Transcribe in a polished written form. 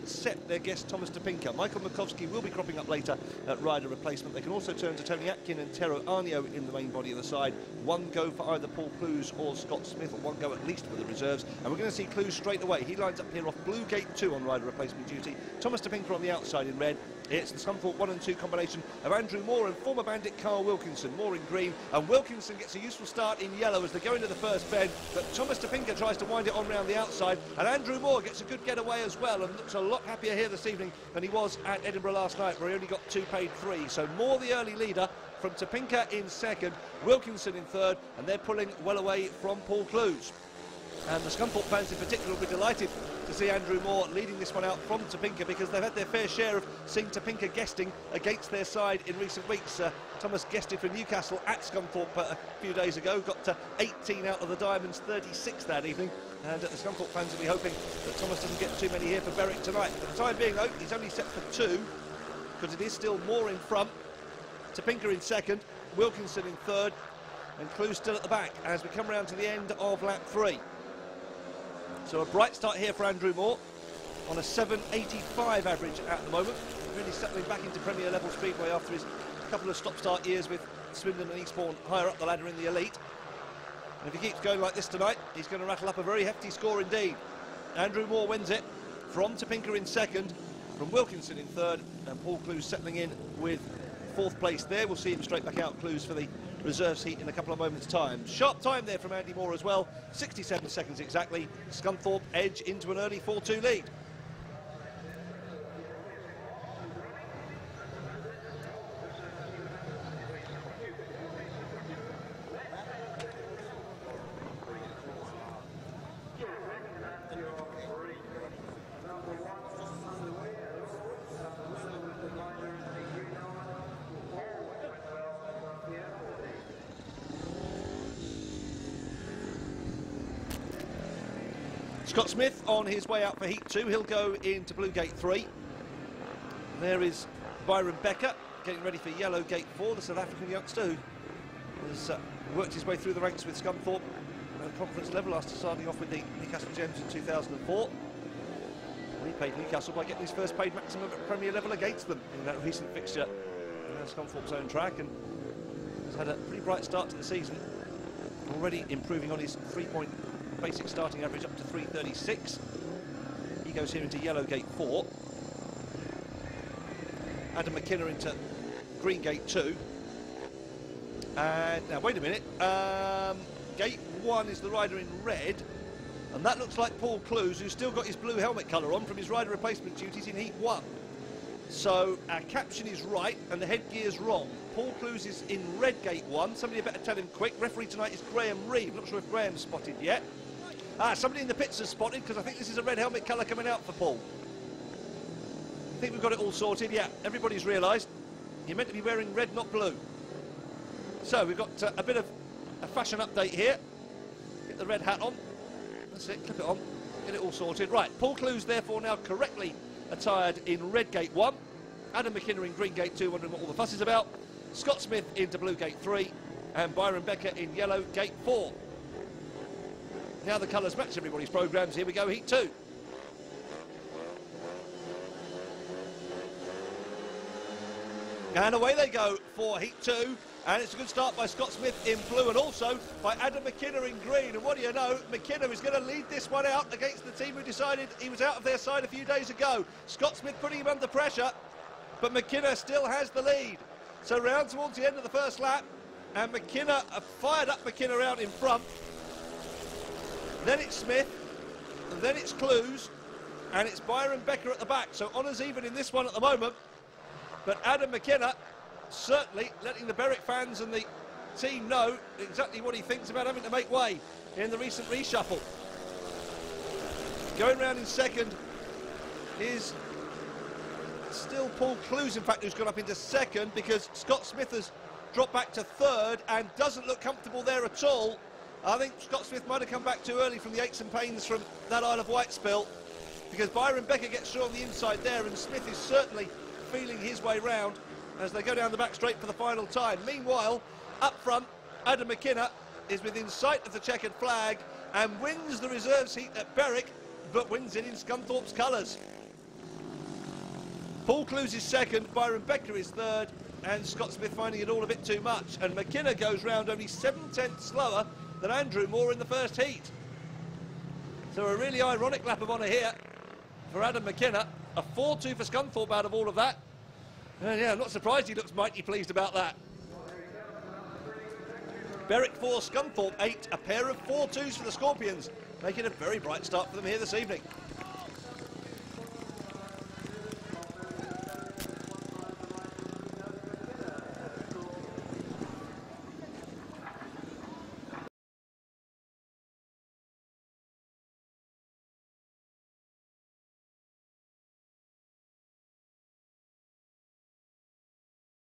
except their guest Thomas Topinka. Michael Makowski will be cropping up later at rider replacement. They can also turn to Tony Atkin and Tero Arnio in the main body of the side. One go for either Paul Clues or Scott Smith, or one go at least for the reserves. And we're going to see Clues straight away. He lines up here off Blue Gate 2 on rider replacement duty. Thomas Topinka on the outside in red. It's the Scunthorpe 1 and 2 combination of Andrew Moore and former bandit Carl Wilkinson. Moore in green, and Wilkinson gets a useful start in yellow as they go into the first bend, but Thomas Topinka tries to wind it on round the outside, and Andrew Moore gets a good getaway as well, and looks a lot happier here this evening than he was at Edinburgh last night, where he only got 2 paid 3. So Moore the early leader, from Topinka in second, Wilkinson in third, and they're pulling well away from Paul Clues. And the Scunthorpe fans in particular will be delighted to see Andrew Moore leading this one out from Topinka, because they've had their fair share of seeing Topinka guesting against their side in recent weeks. Thomas guested for Newcastle at Scunthorpe a few days ago, got 18 out of the Diamonds, 36 that evening, and the Scunthorpe fans will be hoping that Thomas doesn't get too many here for Berwick tonight. For the time being though, he's only set for 2, because it is still Moore in front, Topinka in second, Wilkinson in third, and Clues still at the back as we come round to the end of lap 3. So a bright start here for Andrew Moore on a 7.85 average at the moment. Really settling back into Premier level Speedway after his couple of stop-start years with Swindon and Eastbourne higher up the ladder in the elite. And if he keeps going like this tonight, he's going to rattle up a very hefty score indeed. Andrew Moore wins it from Topinka in second, from Wilkinson in third, and Paul Clues settling in with 4th place there. We'll see him straight back out, Clues, for the reserves heat in a couple of moments' time. Sharp time there from Andy Moore as well, 67 seconds exactly. Scunthorpe edge into an early 4-2 lead. Scott Smith on his way out for Heat 2. He'll go into Blue Gate 3. There is Byron Becker getting ready for Yellow Gate 4, the South African youngster who has worked his way through the ranks with Scunthorpe at conference level after starting off with the Newcastle Gems in 2004. He paid Newcastle by getting his first paid maximum at Premier level against them in that recent fixture on Scunthorpe's own track, and has had a pretty bright start to the season, already improving on his 3-point basic starting average up to 3.36. He goes here into Yellow Gate 4. Adam McKinnon into Green Gate 2. And now wait a minute, Gate 1 is the rider in red, and that looks like Paul Clues, who's still got his blue helmet colour on from his rider replacement duties in Heat 1. So our caption is right and the headgear's wrong. Paul Clues is in red Gate 1. Somebody better tell him quick. Referee tonight is Graham Reeve. Not sure if Graham's spotted yet. Somebody in the pits has spotted, because I think this is a red helmet colour coming out for Paul. I think we've got it all sorted. Yeah, everybody's realised you're meant to be wearing red, not blue. So we've got a bit of a fashion update here. Get the red hat on. That's it, clip it on. Get it all sorted. Right, Paul Clues therefore now correctly attired in red Gate 1. Adam McKinnon in green Gate 2, wondering what all the fuss is about. Scott Smith into blue Gate 3. And Byron Becker in yellow Gate 4. Now the colours match everybody's programmes. Here we go, Heat 2. And away they go for Heat 2. And it's a good start by Scott Smith in blue, and also by Adam McKinnon in green. And what do you know, McKinnon is going to lead this one out against the team who decided he was out of their side a few days ago. Scott Smith putting him under pressure, but McKinnon still has the lead. So round towards the end of the first lap, and McKinnon fired up McKinnon out in front. Then it's Smith, and then it's Clues, and it's Byron Becker at the back. So honours even in this one at the moment. But Adam McKinnon certainly letting the Berwick fans and the team know exactly what he thinks about having to make way in the recent reshuffle. Going round in second is still Paul Clues, in fact, who's gone up into second, because Scott Smith has dropped back to third and doesn't look comfortable there at all. I think Scott Smith might have come back too early from the aches and pains from that Isle of Wight spill, because Byron Becker gets through on the inside there, and Smith is certainly feeling his way round as they go down the back straight for the final time. Meanwhile, up front, Adam McKinnon is within sight of the checkered flag and wins the reserves heat at Berwick, but wins it in Scunthorpe's colours. Paul Clues is second, Byron Becker is third, and Scott Smith finding it all a bit too much. And McKenna goes round only 7/10 slower than Andrew Moore in the first heat. So a really ironic lap of honour here for Adam McKenna. A 4-2 for Scunthorpe out of all of that. And yeah, I'm not surprised he looks mighty pleased about that. Berwick 4, Scunthorpe 8, a pair of 4-2s for the Scorpions, making a very bright start for them here this evening.